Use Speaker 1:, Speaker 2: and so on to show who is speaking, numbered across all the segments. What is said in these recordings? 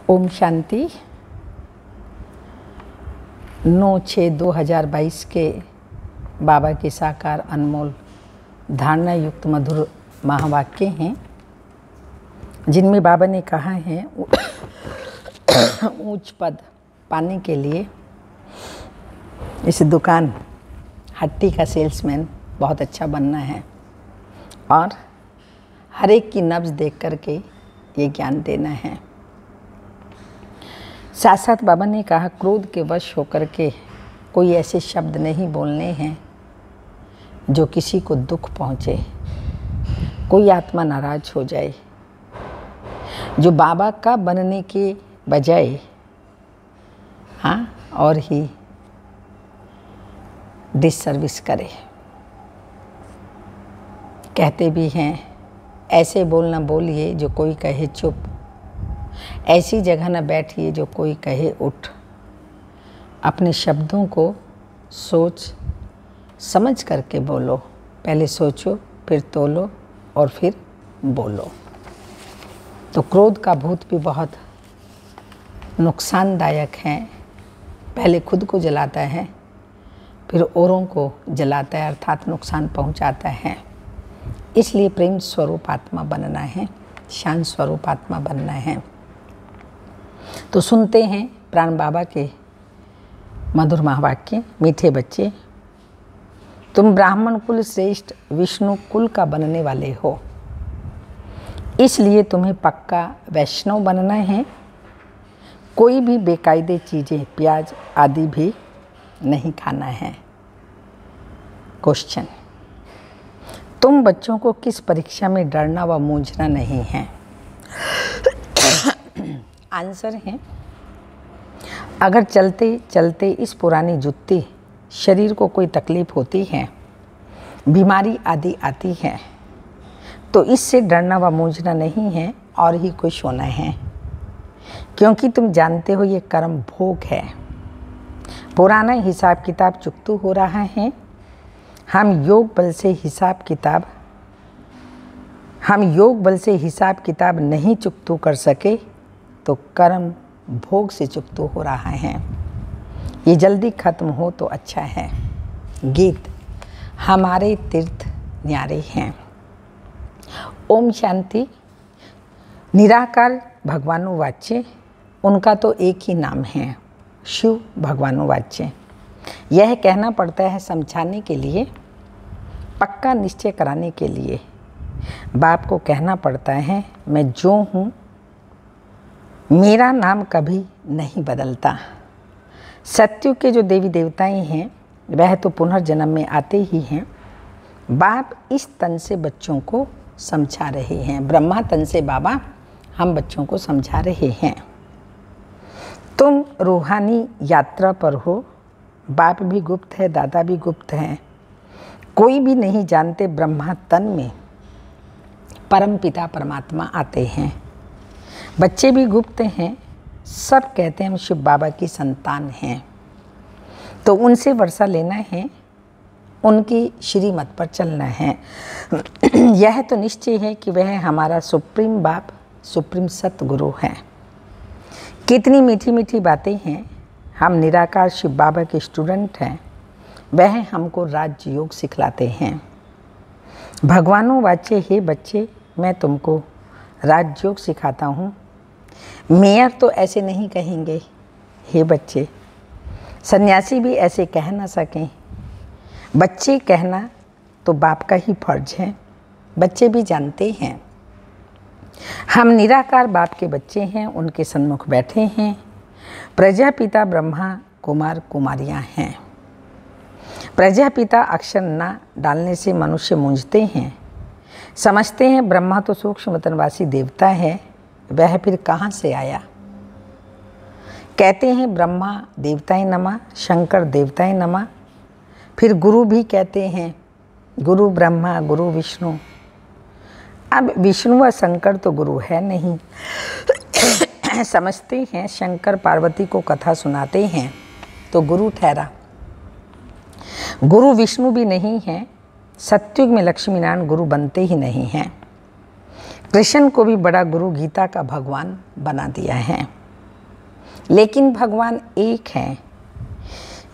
Speaker 1: ओम शांति। 9/6/2022 के बाबा के साकार अनमोल धारणा युक्त मधुर महावाक्य हैं, जिनमें बाबा ने कहा है ऊंच पद पाने के लिए इस दुकान हट्टी का सेल्समैन बहुत अच्छा बनना है और हर एक की नब्ज़ देख करके ये ज्ञान देना है। साथ साथ बाबा ने कहा क्रोध के वश होकर के कोई ऐसे शब्द नहीं बोलने हैं जो किसी को दुख पहुँचे, कोई आत्मा नाराज हो जाए, जो बाबा का बनने के बजाय और ही डिससर्विस करे। कहते भी हैं ऐसे बोल ना बोलिए जो कोई कहे चुप, ऐसी जगह न बैठिए जो कोई कहे उठ। अपने शब्दों को सोच समझ करके बोलो, पहले सोचो फिर तोलो और फिर बोलो। तो क्रोध का भूत भी बहुत नुकसानदायक है, पहले खुद को जलाता है फिर औरों को जलाता है, अर्थात नुकसान पहुंचाता है। इसलिए प्रेम स्वरूप आत्मा बनना है, शांत स्वरूप आत्मा बनना है। तो सुनते हैं प्राण बाबा के मधुर महावाक्य। मीठे बच्चे, तुम ब्राह्मण कुल श्रेष्ठ विष्णु कुल का बनने वाले हो, इसलिए तुम्हें पक्का वैष्णव बनना है। कोई भी बेकायदे चीज़ें प्याज आदि भी नहीं खाना है। क्वेश्चन, तुम बच्चों को किस परीक्षा में डरना व मूंझना नहीं है? आंसर है, अगर चलते चलते इस पुरानी जुत्ती शरीर को कोई तकलीफ होती है, बीमारी आदि आती है, तो इससे डरना व मूंझना नहीं है और ही खुश होना है, क्योंकि तुम जानते हो ये कर्म भोग है। पुराना हिसाब किताब चुकतू हो रहा है। हम योग बल से हिसाब किताब नहीं चुकतू कर सके तो कर्म भोग से चुकतू हो रहा है। ये जल्दी खत्म हो तो अच्छा है। गीत हमारे तीर्थ न्यारे हैं। ओम शांति। निराकार भगवानुवाच्य, उनका तो एक ही नाम है, शिव भगवानुवाच्य। यह कहना पड़ता है समझाने के लिए, पक्का निश्चय कराने के लिए। बाप को कहना पड़ता है मैं जो हूँ, मेरा नाम कभी नहीं बदलता। सत्युग के जो देवी देवताएं हैं वह तो पुनर्जन्म में आते ही हैं। बाप इस तन से बच्चों को समझा रहे हैं, ब्रह्मा तन से बाबा हम बच्चों को समझा रहे हैं। तुम रूहानी यात्रा पर हो, बाप भी गुप्त है, दादा भी गुप्त हैं, कोई भी नहीं जानते ब्रह्मा तन में परम पिता परमात्मा आते हैं। बच्चे भी गुप्त हैं, सब कहते हैं हम शिव बाबा की संतान हैं। तो उनसे वर्षा लेना है, उनकी श्रीमत पर चलना है। यह तो निश्चय है कि वह हमारा सुप्रीम बाप, सुप्रीम सतगुरु हैं। कितनी मीठी मीठी बातें हैं। हम निराकार शिव बाबा के स्टूडेंट हैं, वह हमको राजयोग सिखलाते हैं। भगवानों वाच्य हे बच्चे, मैं तुमको राजयोग सिखाता हूँ। मेयर तो ऐसे नहीं कहेंगे हे बच्चे, सन्यासी भी ऐसे कह ना सकें। बच्चे कहना तो बाप का ही फर्ज है, बच्चे भी जानते हैं। हम निराकार बाप के बच्चे हैं, उनके सन्मुख बैठे हैं। प्रजापिता ब्रह्मा कुमार कुमारियां हैं। प्रजापिता अक्षर ना डालने से मनुष्य मूंझते हैं, समझते हैं ब्रह्मा तो सूक्ष्म वतनवासी देवता है, वह फिर कहाँ से आया। कहते हैं ब्रह्मा देवताय नमः, शंकर देवताय नमः। फिर गुरु भी कहते हैं गुरु ब्रह्मा गुरु विष्णु। अब विष्णु व शंकर तो गुरु है नहीं। समझते हैं शंकर पार्वती को कथा सुनाते हैं तो गुरु ठहरा। गुरु विष्णु भी नहीं है, सत्युग में लक्ष्मी नारायण गुरु बनते ही नहीं हैं। कृष्ण को भी बड़ा गुरु गीता का भगवान बना दिया है। लेकिन भगवान एक हैं,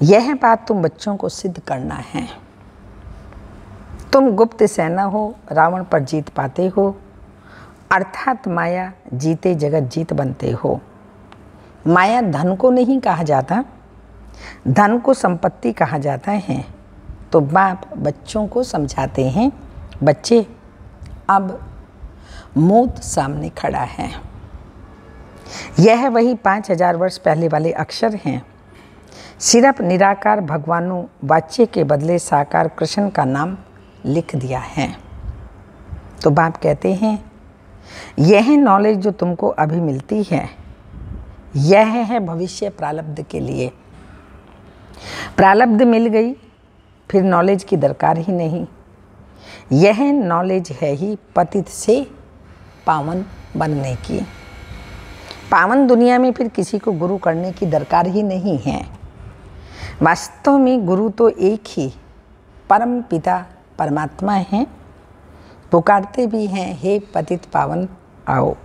Speaker 1: यह बात तुम बच्चों को सिद्ध करना है। तुम गुप्त सेना हो, रावण पर जीत पाते हो, अर्थात माया जीते जगत जीत बनते हो। माया धन को नहीं कहा जाता, धन को संपत्ति कहा जाता है। तो बाप बच्चों को समझाते हैं, बच्चे अब मौत सामने खड़ा है। यह वही 5000 वर्ष पहले वाले अक्षर हैं। सिर्फ निराकार भगवानु वाच्य के बदले साकार कृष्ण का नाम लिख दिया है। तो बाप कहते हैं, यह नॉलेज जो तुमको अभी मिलती है, यह है भविष्य प्रारब्ध के लिए। प्रारब्ध मिल गई, फिर नॉलेज की दरकार ही नहीं। यह नॉलेज है ही पतित से पावन बनने की। पावन दुनिया में फिर किसी को गुरु करने की दरकार ही नहीं है। वास्तव में गुरु तो एक ही परम पिता परमात्मा हैं, पुकारते भी हैं, हे पतित पावन आओ।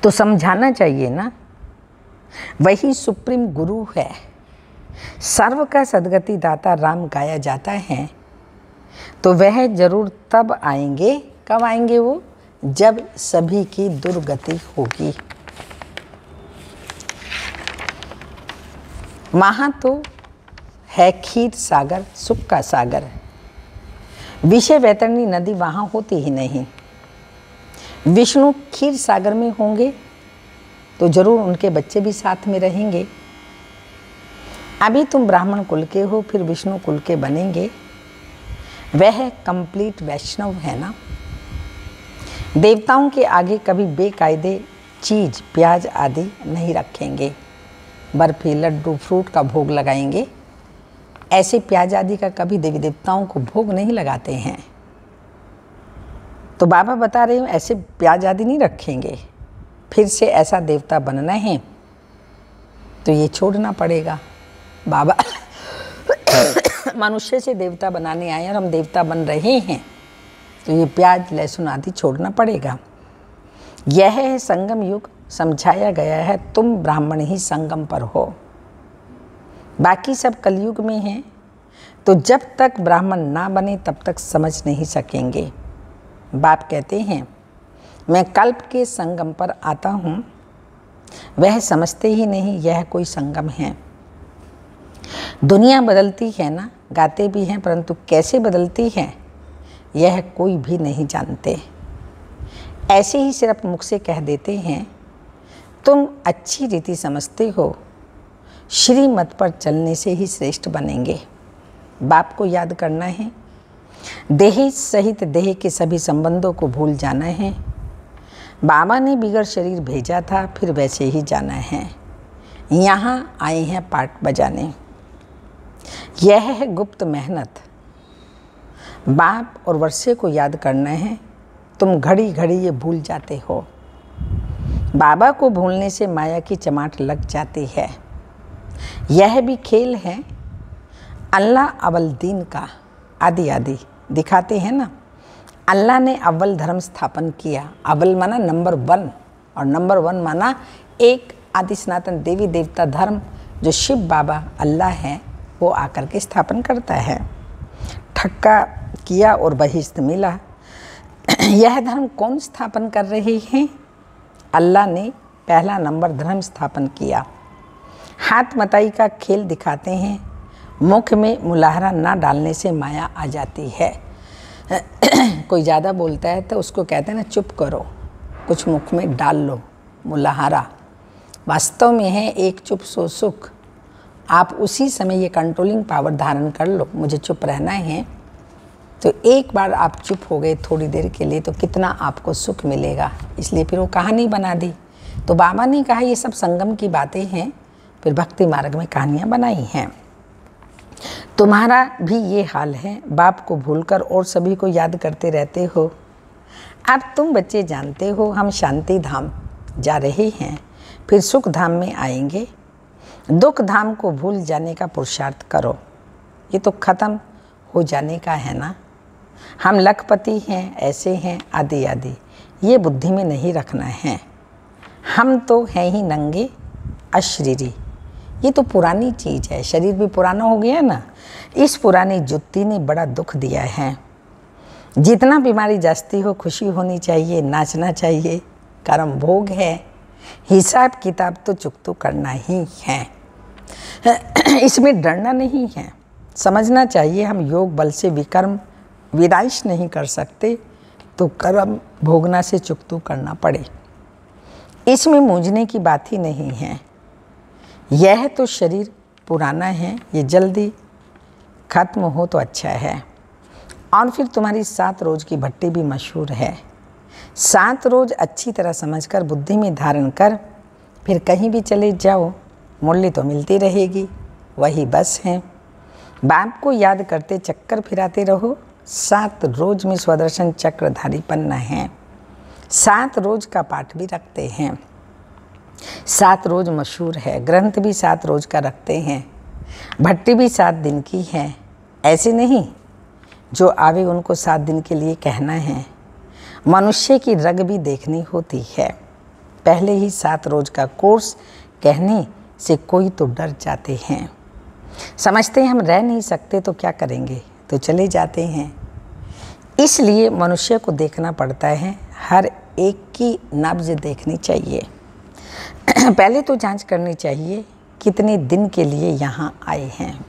Speaker 1: तो समझाना चाहिए ना, वही सुप्रीम गुरु है। सर्व का सद्गति दाता राम गाया जाता है। तो वह जरूर तब आएंगे, कब आएंगे वो? जब सभी की दुर्गति होगी। वहाँ तो है क्षीर सागर, सुख का सागर। विषय वैतरणी नदी वहाँ होती ही नहीं। विष्णु क्षीर सागर में होंगे तो जरूर उनके बच्चे भी साथ में रहेंगे। अभी तुम ब्राह्मण कुल के हो, फिर विष्णु कुल के बनेंगे। वह कंप्लीट वैष्णव है ना। देवताओं के आगे कभी बेकायदे चीज प्याज आदि नहीं रखेंगे। बर्फी लड्डू फ्रूट का भोग लगाएंगे। ऐसे प्याज आदि का कभी देवी देवताओं को भोग नहीं लगाते हैं। तो बाबा बता रहे हैं, ऐसे प्याज आदि नहीं रखेंगे। फिर से ऐसा देवता बनना है तो ये छोड़ना पड़ेगा। बाबा मनुष्य से देवता बनाने आए और हम देवता बन रहे हैं, तो ये प्याज लहसुन आदि छोड़ना पड़ेगा। यह है संगम युग, समझाया गया है। तुम ब्राह्मण ही संगम पर हो, बाकी सब कलयुग में हैं। तो जब तक ब्राह्मण ना बने तब तक समझ नहीं सकेंगे। बाप कहते हैं, मैं कल्प के संगम पर आता हूँ, वह समझते ही नहीं यह कोई संगम है। दुनिया बदलती है ना, गाते भी हैं, परंतु कैसे बदलती है यह कोई भी नहीं जानते। ऐसे ही सिर्फ मुख से कह देते हैं। तुम अच्छी रीति समझते हो, श्रीमत पर चलने से ही श्रेष्ठ बनेंगे। बाप को याद करना है, देह सहित देह के सभी संबंधों को भूल जाना है। बाबा ने बिगड़ शरीर भेजा था, फिर वैसे ही जाना है। यहाँ आए हैं पाठ बजाने। यह है गुप्त मेहनत। बाप और वर्षे को याद करना है। तुम घड़ी घड़ी ये भूल जाते हो। बाबा को भूलने से माया की चमाट लग जाती है। यह भी खेल है अल्लाह अव्वल दीन का। आदि आदि दिखाते हैं ना। अल्लाह ने अव्वल धर्म स्थापन किया। अव्वल माना नंबर 1 और नंबर 1 माना एक आदि सनातन देवी देवता धर्म जो शिव बाबा अल्लाह है, वो आकर के स्थापन करता है। ठक्का किया और बहिश्त मिला। यह धर्म कौन स्थापन कर रहे हैं? अल्लाह ने पहला नंबर धर्म स्थापन किया। हाथ मताई का खेल दिखाते हैं। मुख में मुलाहरा ना डालने से माया आ जाती है। कोई ज़्यादा बोलता है तो उसको कहते हैं ना, चुप करो, कुछ मुख में डाल लो, मुलाहरा। वास्तव में है एक चुप सो सुख। आप उसी समय ये कंट्रोलिंग पावर धारण कर लो, मुझे चुप रहना है। तो एक बार आप चुप हो गए थोड़ी देर के लिए, तो कितना आपको सुख मिलेगा। इसलिए फिर वो कहानी बना दी। तो बाबा ने कहा ये सब संगम की बातें हैं, फिर भक्ति मार्ग में कहानियाँ बनाई हैं। तुम्हारा भी ये हाल है, बाप को भूलकर और सभी को याद करते रहते हो। अब तुम बच्चे जानते हो हम शांति धाम जा रहे हैं, फिर सुख धाम में आएंगे। दुख धाम को भूल जाने का पुरुषार्थ करो। ये तो ख़त्म हो जाने का है ना। हम लखपति हैं, ऐसे हैं, आदि आदि, ये बुद्धि में नहीं रखना है। हम तो हैं ही नंगे अशरीरी। ये तो पुरानी चीज़ है, शरीर भी पुराना हो गया ना। इस पुरानी जुत्ती ने बड़ा दुख दिया है। जितना बीमारी जास्ती हो, खुशी होनी चाहिए, नाचना चाहिए। कर्म भोग है, हिसाब किताब तो चुकतो करना ही है। इसमें डरना नहीं है। समझना चाहिए हम योग बल से विकर्म विनाश नहीं कर सकते, तो कर्म भोगना से चुकतो करना पड़े। इसमें मूंझने की बात ही नहीं है। यह तो शरीर पुराना है, ये जल्दी खत्म हो तो अच्छा है। और फिर तुम्हारी 7 रोज़ की भट्टी भी मशहूर है। 7 रोज़ अच्छी तरह समझकर बुद्धि में धारण कर, फिर कहीं भी चले जाओ, मूल्य तो मिलती रहेगी। वही बस है। बाप को याद करते चक्कर फिराते रहो। 7 रोज़ में स्वदर्शन चक्रधारी पन्ना है। 7 रोज़ का पाठ भी रखते हैं। 7 रोज़ मशहूर है। ग्रंथ भी 7 रोज़ का रखते हैं। भट्टी भी 7 दिन की है। ऐसे नहीं जो आवे उनको 7 दिन के लिए कहना है। मनुष्य की रग भी देखनी होती है। पहले ही 7 रोज़ का कोर्स कहने से कोई तो डर जाते हैं। समझते हैं हम रह नहीं सकते तो क्या करेंगे, तो चले जाते हैं। इसलिए मनुष्य को देखना पड़ता है। हर एक की नब्ज देखनी चाहिए। पहले तो जांच करनी चाहिए कितने दिन के लिए यहाँ आए हैं।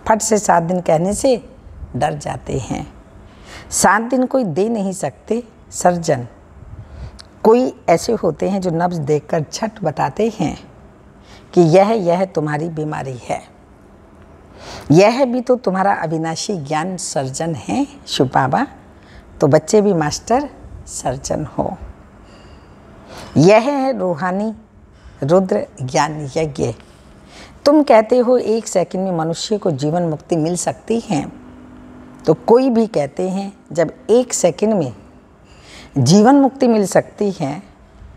Speaker 1: फट से 7 दिन कहने से डर जाते हैं। 7 दिन कोई दे नहीं सकते। सर्जन कोई ऐसे होते हैं जो नब्ज देखकर झट बताते हैं कि यह तुम्हारी बीमारी है। यह भी तो तुम्हारा अविनाशी ज्ञान सर्जन है शिव बाबा। तो बच्चे भी मास्टर सर्जन हो। यह है रूहानी रुद्र ज्ञान यज्ञ। तुम कहते हो 1 सेकंड में मनुष्य को जीवन मुक्ति मिल सकती है, तो कोई भी कहते हैं जब 1 सेकंड में जीवन मुक्ति मिल सकती है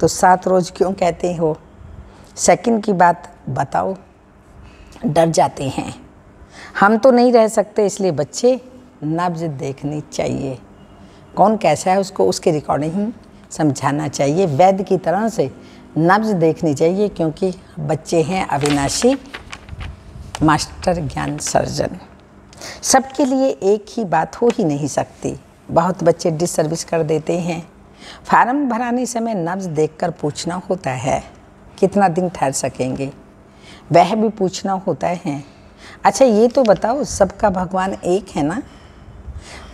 Speaker 1: तो 7 रोज़ क्यों कहते हो? सेकंड की बात बताओ। डर जाते हैं। हम तो नहीं रह सकते, इसलिए बच्चे नब्ज देखनी चाहिए। कौन कैसा है उसको उसके रिकॉर्डिंग समझाना चाहिए। वैद्य की तरह से नब्ज देखनी चाहिए, क्योंकि बच्चे हैं अविनाशी मास्टर ज्ञान सर्जन। सबके लिए एक ही बात हो ही नहीं सकती। बहुत बच्चे डिसर्विस कर देते हैं। फार्म भराने समय नब्ज देखकर पूछना होता है कितना दिन ठहर सकेंगे, वह भी पूछना होता है। अच्छा ये तो बताओ, सबका भगवान एक है ना?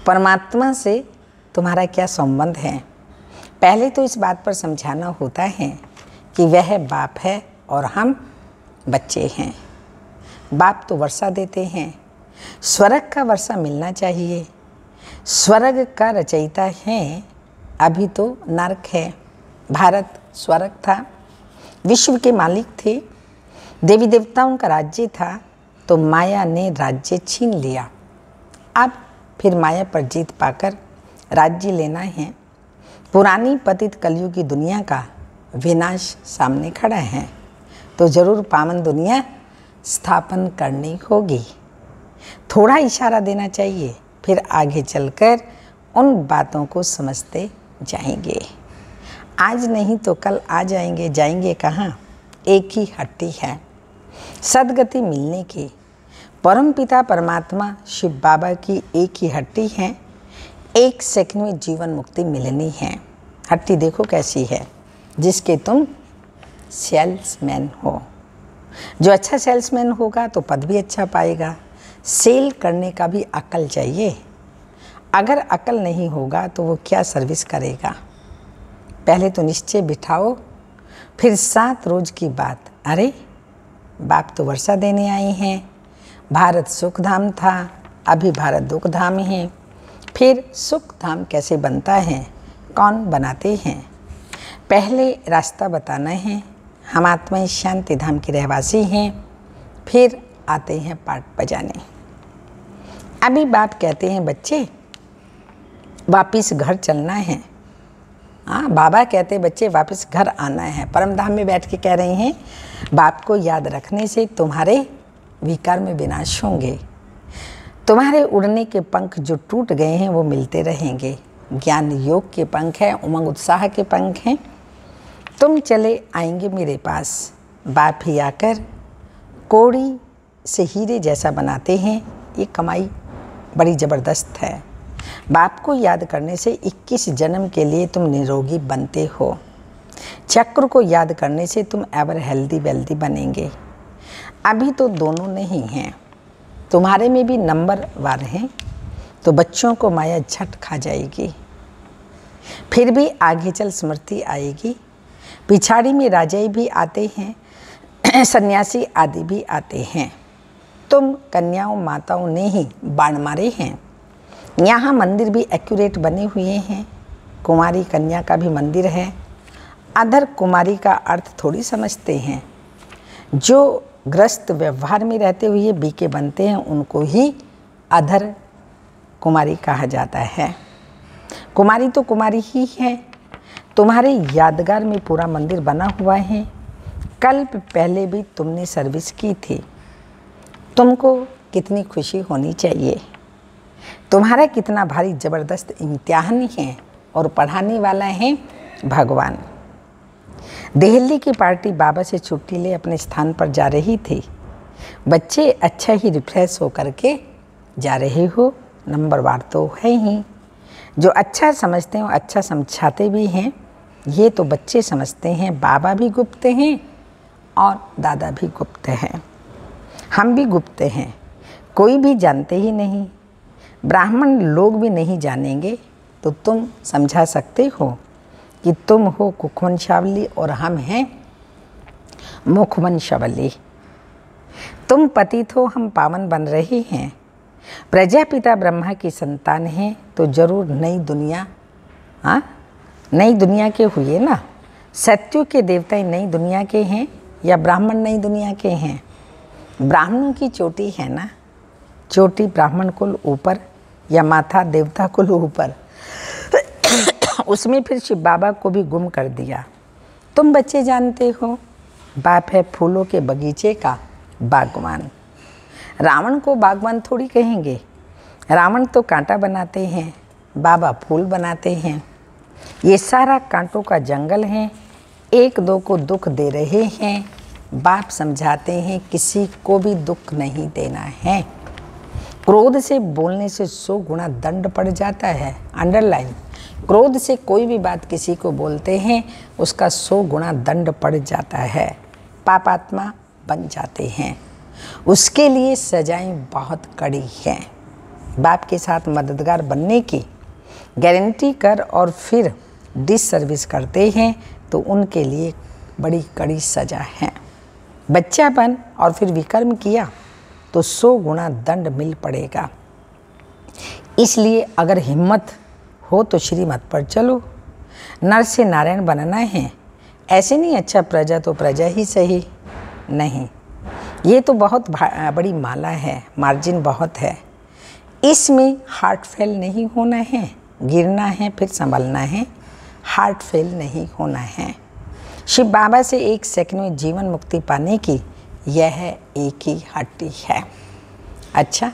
Speaker 1: परमात्मा से तुम्हारा क्या संबंध है? पहले तो इस बात पर समझाना होता है कि वह बाप है और हम बच्चे हैं। बाप तो वर्षा देते हैं। स्वर्ग का वर्षा मिलना चाहिए। स्वर्ग का रचयिता है, अभी तो नरक है। भारत स्वर्ग था, विश्व के मालिक थे, देवी देवताओं का राज्य था, तो माया ने राज्य छीन लिया। अब फिर माया पर जीत पाकर राज्य लेना है। पुरानी पतित कलयुग की दुनिया का विनाश सामने खड़ा है, तो जरूर पावन दुनिया स्थापन करनी होगी। थोड़ा इशारा देना चाहिए, फिर आगे चलकर उन बातों को समझते जाएंगे। आज नहीं तो कल आ जाएंगे। जाएंगे कहाँ? एक ही हट्टी है सदगति मिलने की। परमपिता परमात्मा शिव बाबा की एक ही हट्टी है। 1 सेकंड में जीवन मुक्ति मिलनी है। हट्टी देखो कैसी है, जिसके तुम सेल्समैन हो। जो अच्छा सेल्समैन होगा तो पद भी अच्छा पाएगा। सेल करने का भी अक्ल चाहिए। अगर अक्ल नहीं होगा तो वो क्या सर्विस करेगा? पहले तो निश्चय बिठाओ, फिर 7 रोज़ की बात। अरे बाप तो वर्षा देने आए हैं। भारत सुख धाम था, अभी भारत दुख धाम है। फिर सुख धाम कैसे बनता है, कौन बनाते हैं? पहले रास्ता बताना है। हम आत्माएं शांति धाम के रहवासी हैं, फिर आते हैं पाठ बजाने। अभी बाप कहते हैं बच्चे वापिस घर चलना है। हाँ, बाबा कहते बच्चे वापस घर आना है। परमधाम में बैठ के कह रहे हैं बाप को याद रखने से तुम्हारे विकर्म विनाश होंगे। तुम्हारे उड़ने के पंख जो टूट गए हैं वो मिलते रहेंगे। ज्ञान योग के पंख हैं, उमंग उत्साह के पंख हैं। तुम चले आएंगे मेरे पास। बाप ही आकर कौड़ी से हीरे जैसा बनाते हैं। ये कमाई बड़ी ज़बरदस्त है। बाप को याद करने से 21 जन्म के लिए तुम निरोगी बनते हो। चक्र को याद करने से तुम एवर हेल्दी वेल्दी बनेंगे। अभी तो दोनों नहीं हैं, तुम्हारे में भी नंबर वार हैं, तो बच्चों को माया झट खा जाएगी। फिर भी आगे चल स्मृति आएगी। पिछाड़ी में राजाई भी आते हैं, सन्यासी आदि भी आते हैं। तुम कन्याओं माताओं ने ही बाण मारे हैं। यहाँ मंदिर भी एक्यूरेट बने हुए हैं। कुमारी कन्या का भी मंदिर है। अधर कुमारी का अर्थ थोड़ी समझते हैं। जो ग्रस्त व्यवहार में रहते हुए बीके बनते हैं उनको ही अधर कुमारी कहा जाता है। कुमारी तो कुमारी ही है। तुम्हारे यादगार में पूरा मंदिर बना हुआ है। कल्प पहले भी तुमने सर्विस की थी। तुमको कितनी खुशी होनी चाहिए। तुम्हारा कितना भारी ज़बरदस्त इम्तिहान है और पढ़ाने वाला है भगवान। दिल्ली की पार्टी बाबा से छुट्टी ले अपने स्थान पर जा रही थी। बच्चे अच्छा ही रिफ्रेश होकर के जा रहे हो। नंबरवार तो है ही। जो अच्छा समझते हैं अच्छा समझाते भी हैं। ये तो बच्चे समझते हैं। बाबा भी गुप्त हैं और दादा भी गुप्त हैं। हम भी गुप्त हैं। कोई भी जानते ही नहीं। ब्राह्मण लोग भी नहीं जानेंगे तो तुम समझा सकते हो कि तुम हो कुखवंशावली और हम हैं मुखवंशावली। तुम पतित हो, हम पावन बन रहे हैं। प्रजापिता ब्रह्मा की संतान हैं तो जरूर नई दुनिया, हाँ नई दुनिया के हुए ना। सत्यु के देवता नई दुनिया के हैं या ब्राह्मण नई दुनिया के हैं? ब्राह्मणों की चोटी है ना। चोटी ब्राह्मण कुल ऊपर या माथा देवता कुल ऊपर। उसमें फिर शिव बाबा को भी गुम कर दिया। तुम बच्चे जानते हो बाप है फूलों के बगीचे का बागवान। रावण को बागवान थोड़ी कहेंगे। रावण तो कांटा बनाते हैं, बाबा फूल बनाते हैं। ये सारा कांटों का जंगल है। एक दो को दुख दे रहे हैं। बाप समझाते हैं किसी को भी दुख नहीं देना है। क्रोध से बोलने से 100 गुना दंड पड़ जाता है। अंडरलाइन, क्रोध से कोई भी बात किसी को बोलते हैं उसका 100 गुना दंड पड़ जाता है। पापात्मा बन जाते हैं। उसके लिए सजाएं बहुत कड़ी हैं। बाप के साथ मददगार बनने की गारंटी कर और फिर डिससर्विस करते हैं तो उनके लिए बड़ी कड़ी सजा है। बच्चा बन और फिर विकर्म किया तो 100 गुना दंड मिल पड़ेगा। इसलिए अगर हिम्मत हो तो श्रीमत पर चलो। नर से नारायण बनना है। ऐसे नहीं अच्छा प्रजा तो प्रजा ही सही, नहीं। ये तो बहुत बड़ी माला है, मार्जिन बहुत है। इसमें हार्ट फेल नहीं होना है। गिरना है फिर संभलना है, हार्ट फेल नहीं होना है। शिव बाबा से 1 सेकंड में जीवन मुक्ति पाने की यह एक ही हट्टी है। अच्छा,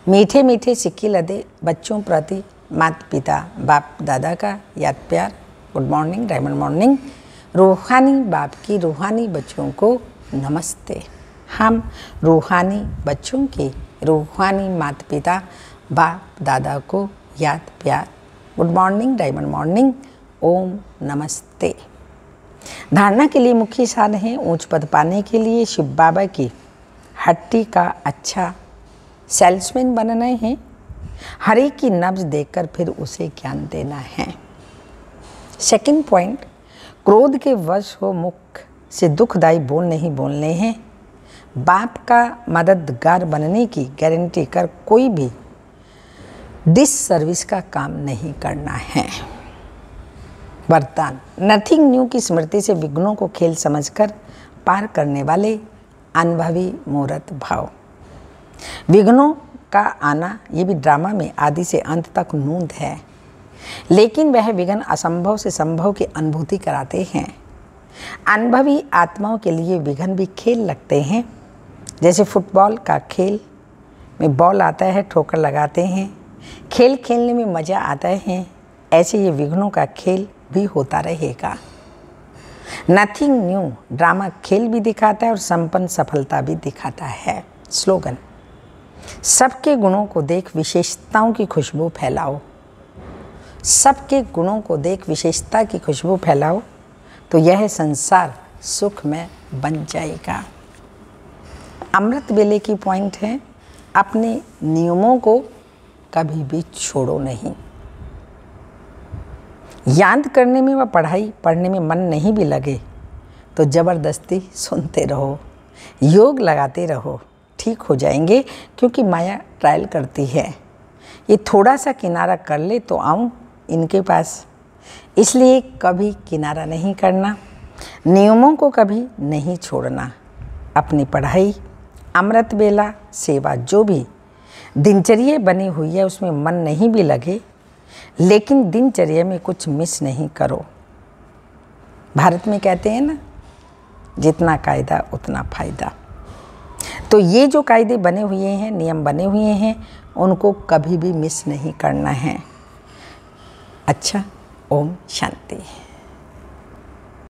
Speaker 1: मीठे मीठे सिक्के लदे बच्चों प्रति माता पिता बाप दादा का याद प्यार। Good morning, diamond morning. रूहानी बाप की रूहानी बच्चों को नमस्ते। हम रूहानी बच्चों के रूहानी माता पिता बाप दादा को याद प्यार। Good morning, diamond morning. ओम नमस्ते। धारणा के लिए मुख्य साधन है ऊंच पद पाने के लिए शिव बाबा की हट्टी का अच्छा सेल्समैन बनना है। हर एक की नब्ज देखकर फिर उसे ज्ञान देना है। सेकंड पॉइंट, क्रोध के वश हो मुख से दुखदायी बोल नहीं बोलने हैं। बाप का मददगार बनने की गारंटी कर कोई भी डिससर्विस का काम नहीं करना है। वरदान, नथिंग न्यू की स्मृति से विघ्नों को खेल समझकर पार करने वाले अनुभवी मूर्त भाव। विघ्नों का आना ये भी ड्रामा में आदि से अंत तक नूंद है, लेकिन वह विघ्न असंभव से संभव की अनुभूति कराते हैं। अनुभवी आत्माओं के लिए विघ्न भी खेल लगते हैं। जैसे फुटबॉल का खेल में बॉल आता है, ठोकर लगाते हैं, खेल खेलने में मज़ा आता है, ऐसे ये विघ्नों का खेल भी होता रहेगा। नथिंग न्यू ड्रामा खेल भी दिखाता है और संपन्न सफलता भी दिखाता है। स्लोगन, सबके गुणों को देख विशेषताओं की खुशबू फैलाओ। सबके गुणों को देख विशेषता की खुशबू फैलाओ तो यह संसार सुखमय बन जाएगा। अमृत वेले की पॉइंट है, अपने नियमों को कभी भी छोड़ो नहीं। याद करने में व पढ़ने में मन नहीं भी लगे तो ज़बरदस्ती सुनते रहो, योग लगाते रहो, ठीक हो जाएंगे, क्योंकि माया ट्रायल करती है। ये थोड़ा सा किनारा कर ले तो आऊँ इनके पास, इसलिए कभी किनारा नहीं करना, नियमों को कभी नहीं छोड़ना। अपनी पढ़ाई, अमृत वेला, सेवा, जो भी दिनचर्या बनी हुई है उसमें मन नहीं भी लगे, लेकिन दिनचर्या में कुछ मिस नहीं करो। भारत में कहते हैं ना, जितना कायदा उतना फ़ायदा। तो ये जो कायदे बने हुए हैं, नियम बने हुए हैं, उनको कभी भी मिस नहीं करना है। अच्छा, ओम शांति।